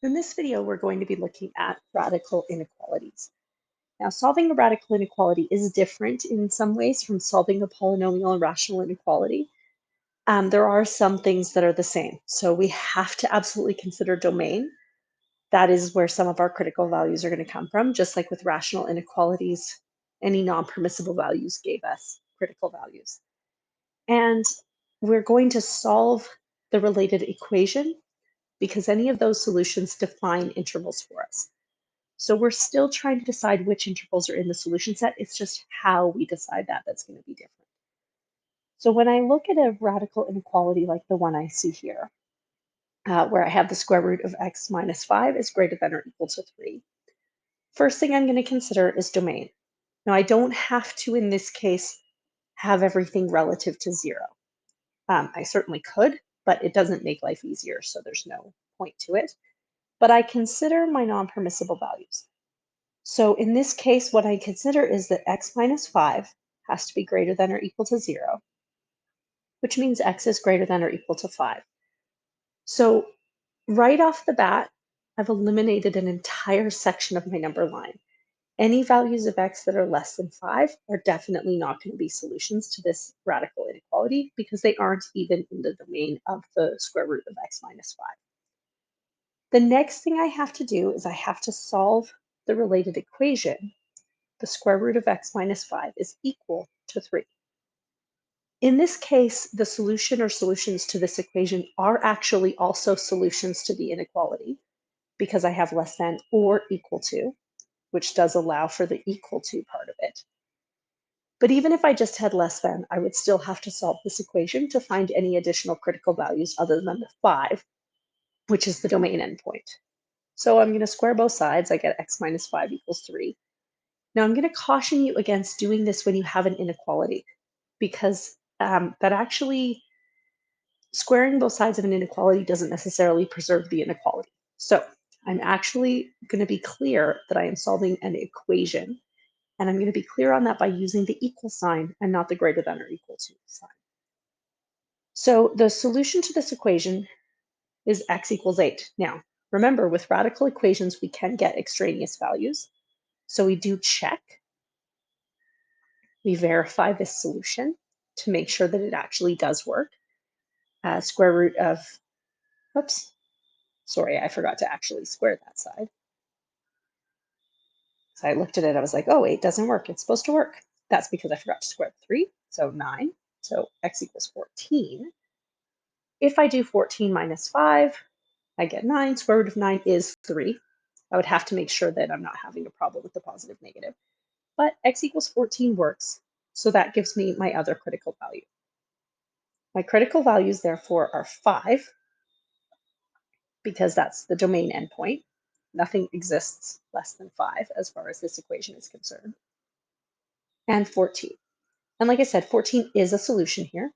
In this video, we're going to be looking at radical inequalities. Now, solving a radical inequality is different in some ways from solving a polynomial and rational inequality. There are some things that are the same. So we have to absolutely consider domain. That is where some of our critical values are going to come from, just like with rational inequalities, any non-permissible values gave us critical values. And we're going to solve the related equation because any of those solutions define intervals for us. So we're still trying to decide which intervals are in the solution set. It's just how we decide that that's going to be different. So when I look at a radical inequality like the one I see here, where I have the square root of x minus 5 is greater than or equal to 3, first thing I'm going to consider is domain. Now, I don't have to, in this case, have everything relative to 0. I certainly could, but it doesn't make life easier, so there's no point to it. But I consider my non-permissible values. So in this case, what I consider is that x minus 5 has to be greater than or equal to 0, which means x is greater than or equal to 5. So right off the bat, I've eliminated an entire section of my number line. Any values of x that are less than 5 are definitely not going to be solutions to this radical inequality because they aren't even in the domain of the square root of x minus 5. The next thing I have to do is I have to solve the related equation. The square root of x minus 5 is equal to 3. In this case, the solution or solutions to this equation are actually also solutions to the inequality because I have less than or equal to, which does allow for the equal to part of it. But even if I just had less than, I would still have to solve this equation to find any additional critical values other than the 5, which is the domain endpoint. So I'm going to square both sides. I get x minus 5 equals 3. Now, I'm going to caution you against doing this when you have an inequality, because that actually, squaring both sides of an inequality doesn't necessarily preserve the inequality. So I'm actually going to be clear that I am solving an equation, and I'm going to be clear on that by using the equal sign and not the greater than or equal to sign. So the solution to this equation is x equals 8. Now, remember, with radical equations, we can get extraneous values. So we do check. We verify this solution to make sure that it actually does work. Square root of, oops, sorry, I forgot to actually square that side. So I looked at it, I was like, oh, 8 doesn't work. It's supposed to work. That's because I forgot to square 3, so 9. So x equals 14. If I do 14 minus 5, I get 9. Square root of 9 is 3. I would have to make sure that I'm not having a problem with the positive negative. But x equals 14 works, so that gives me my other critical value. My critical values, therefore, are 5, because that's the domain endpoint. Nothing exists less than 5 as far as this equation is concerned. And 14. And like I said, 14 is a solution here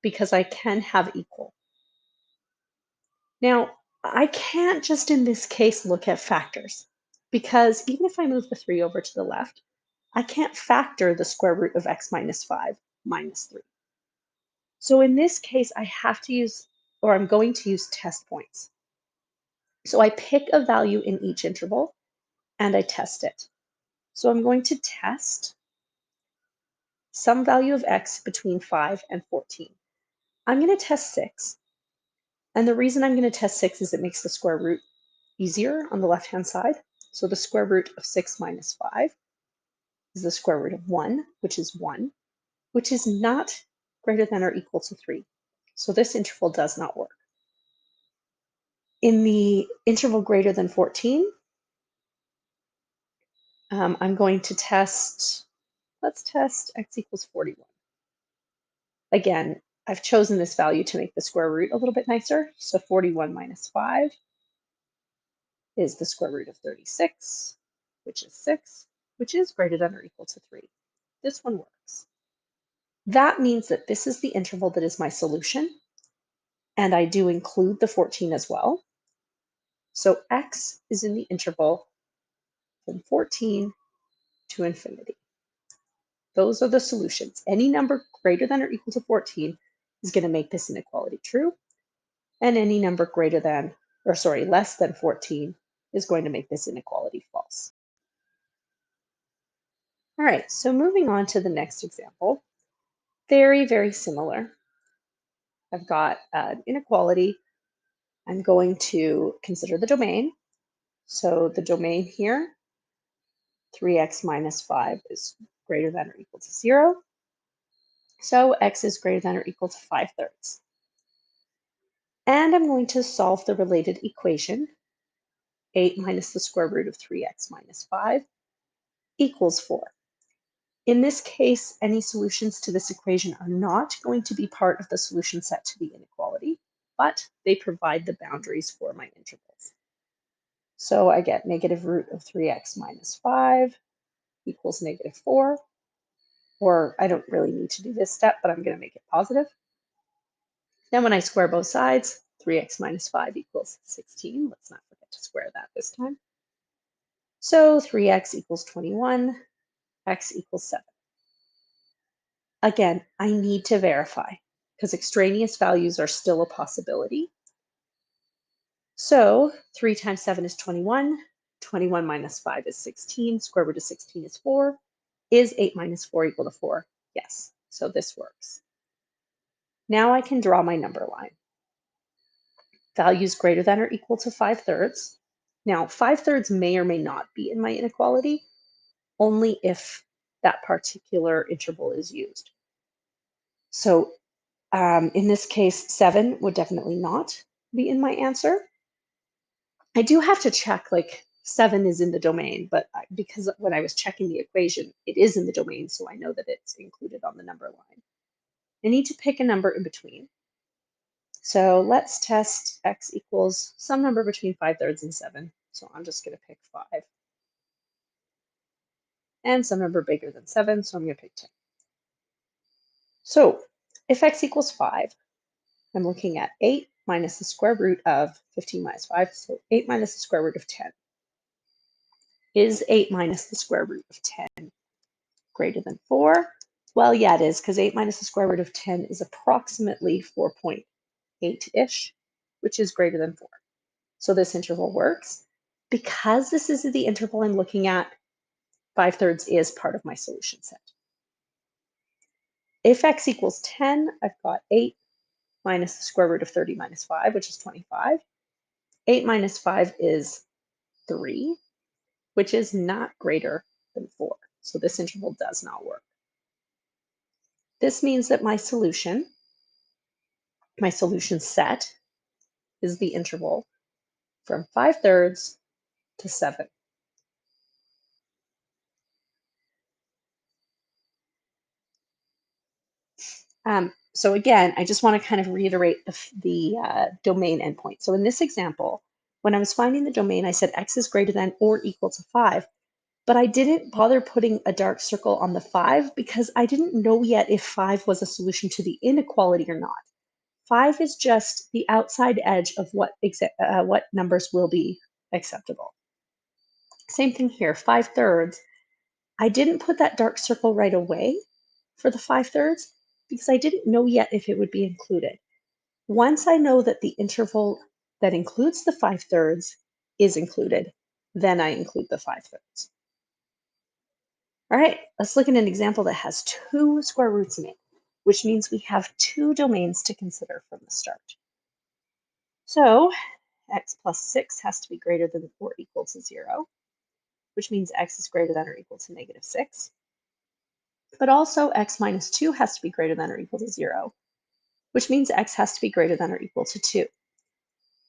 because I can have equal. Now, I can't just in this case look at factors, because even if I move the 3 over to the left, I can't factor the square root of x minus 5 minus 3. So in this case, I have to use, or I'm going to use test points. So I pick a value in each interval and I test it. So I'm going to test some value of x between 5 and 14. I'm going to test 6. And the reason I'm going to test 6 is it makes the square root easier on the left-hand side. So the square root of 6 minus 5 is the square root of 1, which is 1, which is not greater than or equal to 3. So this interval does not work. In the interval greater than 14, I'm going to test, let's test x equals 41. Again, I've chosen this value to make the square root a little bit nicer. So 41 minus 5 is the square root of 36, which is 6, which is greater than or equal to 3. This one works. That means that this is the interval that is my solution, and I do include the 14 as well. So x is in the interval from 14 to infinity. Those are the solutions. Any number greater than or equal to 14 is going to make this inequality true, and any number greater than or sorry, less than 14 is going to make this inequality false. All right, so moving on to the next example, very, very similar. I've got an inequality. I'm going to consider the domain. So the domain here, 3x minus 5 is greater than or equal to 0. So x is greater than or equal to 5/3. And I'm going to solve the related equation, 8 minus the square root of 3x minus 5 equals 4. In this case, any solutions to this equation are not going to be part of the solution set to the inequality, but they provide the boundaries for my intervals. So I get negative root of 3x minus 5 equals negative 4, or I don't really need to do this step, but I'm going to make it positive. Then when I square both sides, 3x minus 5 equals 16. Let's not forget to square that this time. So 3x equals 21, x equals 7. Again, I need to verify because extraneous values are still a possibility. So 3 times 7 is 21. 21 minus 5 is 16. Square root of 16 is 4. Is 8 minus 4 equal to 4? Yes, so this works. Now I can draw my number line. Values greater than or equal to 5/3. Now, 5/3 may or may not be in my inequality, only if that particular interval is used. So in this case, 7 would definitely not be in my answer. I do have to check, like 7 is in the domain, but because when I was checking the equation, it is in the domain, so I know that it's included on the number line. I need to pick a number in between. So let's test x equals some number between 5/3 and 7. So I'm just going to pick 5. And some number bigger than 7, so I'm going to pick 10. So if x equals 5, I'm looking at 8 minus the square root of 15 minus 5, so 8 minus the square root of 10. Is 8 minus the square root of 10 greater than 4? Well, yeah, it is, because 8 minus the square root of 10 is approximately 4.8-ish, which is greater than 4. So this interval works. Because this is the interval I'm looking at, 5/3 is part of my solution set. If x equals 10, I've got 8 minus the square root of 30 minus 5, which is 25. 8 minus 5 is 3, which is not greater than 4. So this interval does not work. This means that my solution set, is the interval from 5/3 to 7. So again, I just want to kind of reiterate the domain endpoint. So in this example, when I was finding the domain, I said x is greater than or equal to 5, but I didn't bother putting a dark circle on the 5 because I didn't know yet if 5 was a solution to the inequality or not. 5 is just the outside edge of what numbers will be acceptable. Same thing here, 5/3. I didn't put that dark circle right away for the 5/3 because I didn't know yet if it would be included. Once I know that the interval that includes the 5/3 is included, then I include the 5/3. All right, let's look at an example that has 2 square roots in it, which means we have 2 domains to consider from the start. So x plus 6 has to be greater than or equal to 0, which means x is greater than or equal to negative 6. But also x minus 2 has to be greater than or equal to 0, which means x has to be greater than or equal to 2.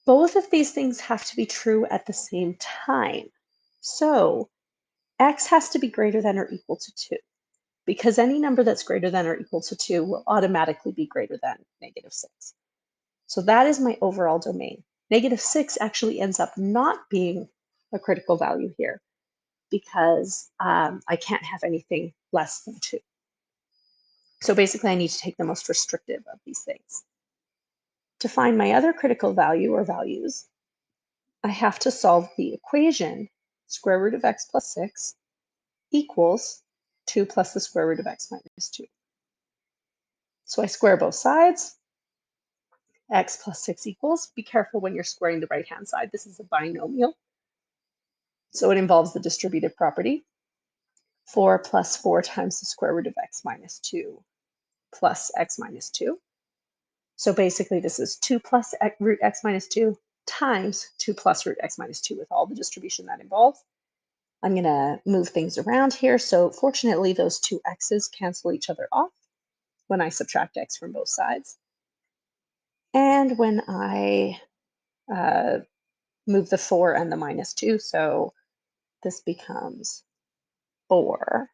Both of these things have to be true at the same time. So x has to be greater than or equal to 2, because any number that's greater than or equal to 2 will automatically be greater than negative 6. So that is my overall domain. Negative 6 actually ends up not being a critical value here because I can't have anything less than 2. So basically, I need to take the most restrictive of these things. To find my other critical value or values, I have to solve the equation square root of x plus 6 equals 2 plus the square root of x minus 2. So I square both sides. x plus 6 equals, be careful when you're squaring the right-hand side. This is a binomial, so it involves the distributive property. 4 plus 4 times the square root of x minus 2 plus x minus 2. So basically this is 2 plus root x minus 2 times 2 plus root x minus 2 with all the distribution that involves. I'm going to move things around here. So fortunately, those two x's cancel each other off when I subtract x from both sides. And when I move the 4 and the minus 2, so this becomes 4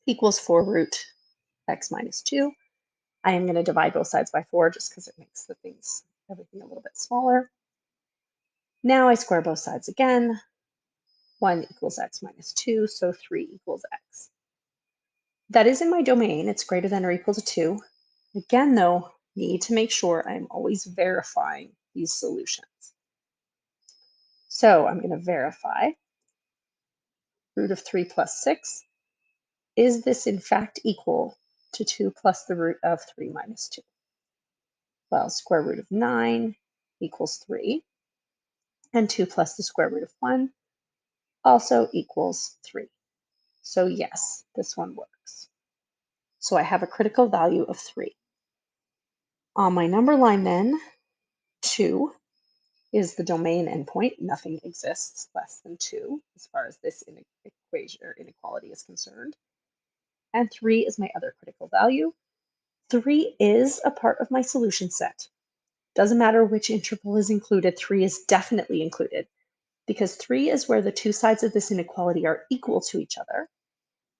equals 4 root x minus 2. I am going to divide both sides by 4 just because it makes everything a little bit smaller. Now I square both sides again. 1 equals x minus 2, so 3 equals x. That is in my domain. It's greater than or equal to 2. Again, though, need to make sure I'm always verifying these solutions. So I'm going to verify root of 3 plus 6. Is this in fact equal to 2 plus the root of 3 minus 2? Well, square root of 9 equals 3. And 2 plus the square root of 1 also equals 3. So yes, this one works. So I have a critical value of 3. On my number line then, 2 is the domain endpoint. Nothing exists less than 2 as far as this equation or inequality is concerned. And 3 is my other critical value. 3 is a part of my solution set. Doesn't matter which interval is included, 3 is definitely included because 3 is where the two sides of this inequality are equal to each other.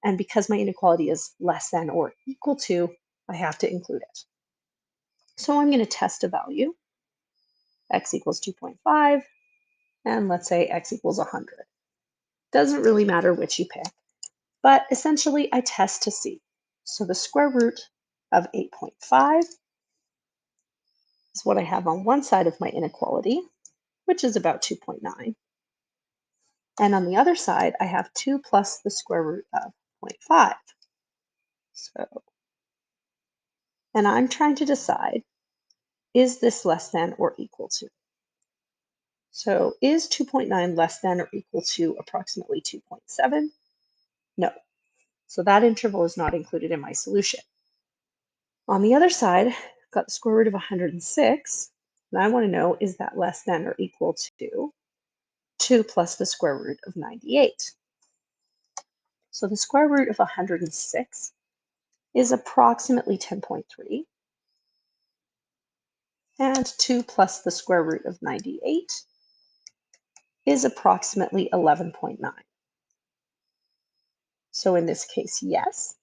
And because my inequality is less than or equal to, I have to include it. So I'm going to test a value, x equals 2.5, and let's say x equals 100. Doesn't really matter which you pick, but essentially I test to see. So the square root of 8.5 is what I have on one side of my inequality, which is about 2.9. And on the other side, I have 2 plus the square root of 0.5. And I'm trying to decide, is this less than or equal to? So is 2.9 less than or equal to approximately 2.7? No. So that interval is not included in my solution. On the other side, I've got the square root of 106, and I want to know, is that less than or equal to 2 plus the square root of 98? So the square root of 106 is approximately 10.3, and 2 plus the square root of 98 is approximately 11.9. So in this case, yes,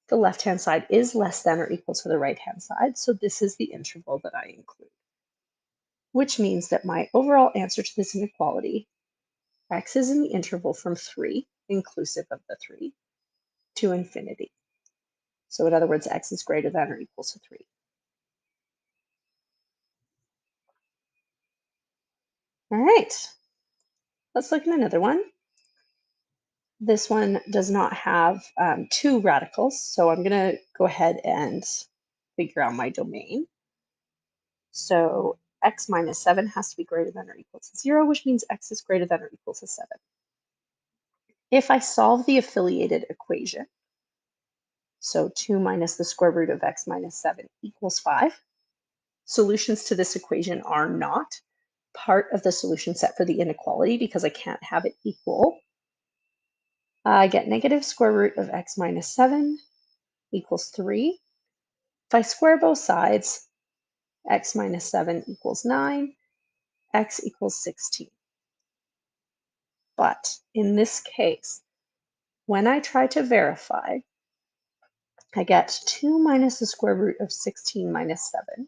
the left-hand side is less than or equal to the right-hand side, so this is the interval that I include, which means that my overall answer to this inequality, x is in the interval from 3, inclusive of the 3, to infinity. So in other words, x is greater than or equal to 3. All right, let's look at another one. This one does not have two radicals, so I'm going to go ahead and figure out my domain. So x minus 7 has to be greater than or equal to 0, which means x is greater than or equal to 7. If I solve the affiliated equation, so 2 minus the square root of x minus 7 equals 5, solutions to this equation are not part of the solution set for the inequality because I can't have it equal. I get negative square root of x minus 7 equals 3. If I square both sides, x minus 7 equals 9, x equals 16. But in this case, when I try to verify, I get 2 minus the square root of 16 minus 7,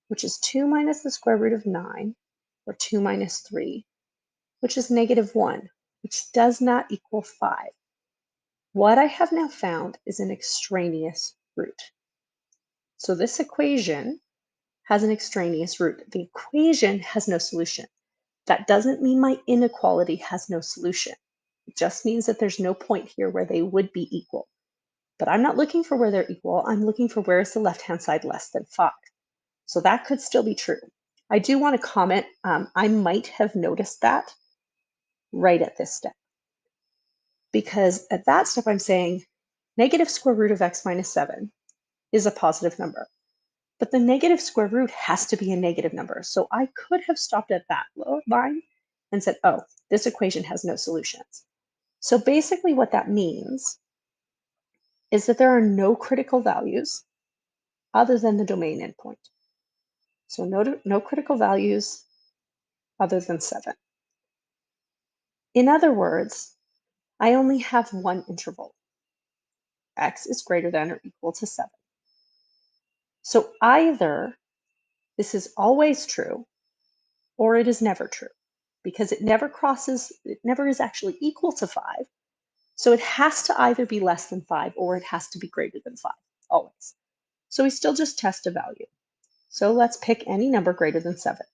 which is 2 minus the square root of 9, or 2 minus 3, which is negative 1, which does not equal 5. What I have now found is an extraneous root. So this equation has an extraneous root. The equation has no solution. That doesn't mean my inequality has no solution. It just means that there's no point here where they would be equal. But I'm not looking for where they're equal. I'm looking for where is the left-hand side less than 5. So that could still be true. I do want to comment, I might have noticed that right at this step, because at that step I'm saying negative square root of x minus 7 is a positive number, but the negative square root has to be a negative number. So I could have stopped at that line and said, oh, this equation has no solutions. So basically what that means is that there are no critical values other than the domain endpoint. So no critical values other than 7. In other words, I only have one interval. X is greater than or equal to 7. So either this is always true or it is never true, because it never is actually equal to 5. So it has to either be less than 5 or it has to be greater than 5, always. So we still just test a value. So let's pick any number greater than 7.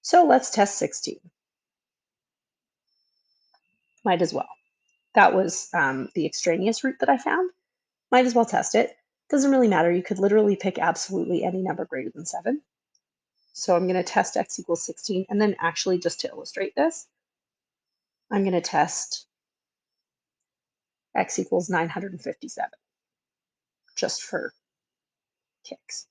So let's test 16. Might as well. That was the extraneous root that I found. Might as well test it. Doesn't really matter. You could literally pick absolutely any number greater than 7. So I'm going to test x equals 16. And then actually, just to illustrate this, I'm going to test x equals 957, just for kicks.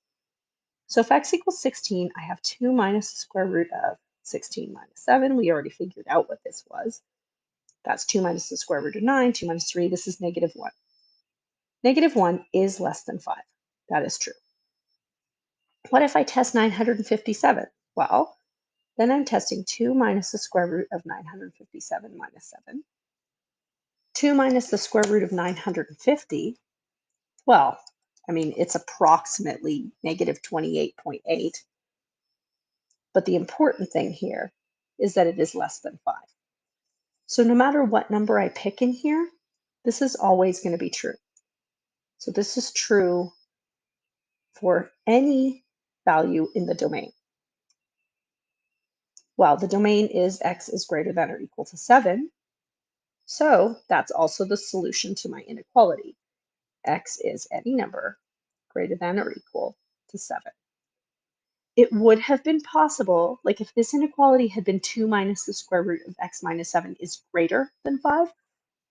So if x equals 16, I have 2 minus the square root of 16 minus 7. We already figured out what this was. That's 2 minus the square root of 9, 2 minus 3. This is negative 1. Negative 1 is less than 5. That is true. What if I test 957? Well, then I'm testing 2 minus the square root of 957 minus 7. 2 minus the square root of 950. Well, I mean, it's approximately negative 28.8. But the important thing here is that it is less than 5. So no matter what number I pick in here, this is always going to be true. So this is true for any value in the domain. Well, the domain is x is greater than or equal to 7. So that's also the solution to my inequality. X is any number greater than or equal to 7. It would have been possible, like if this inequality had been 2 minus the square root of x minus 7 is greater than 5,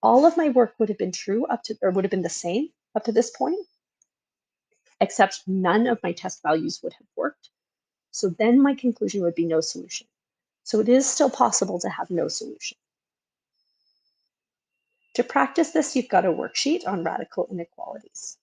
all of my work would have been true or would have been the same up to this point, except none of my test values would have worked. So then my conclusion would be no solution. So it is still possible to have no solution. To practice this, you've got a worksheet on radical inequalities.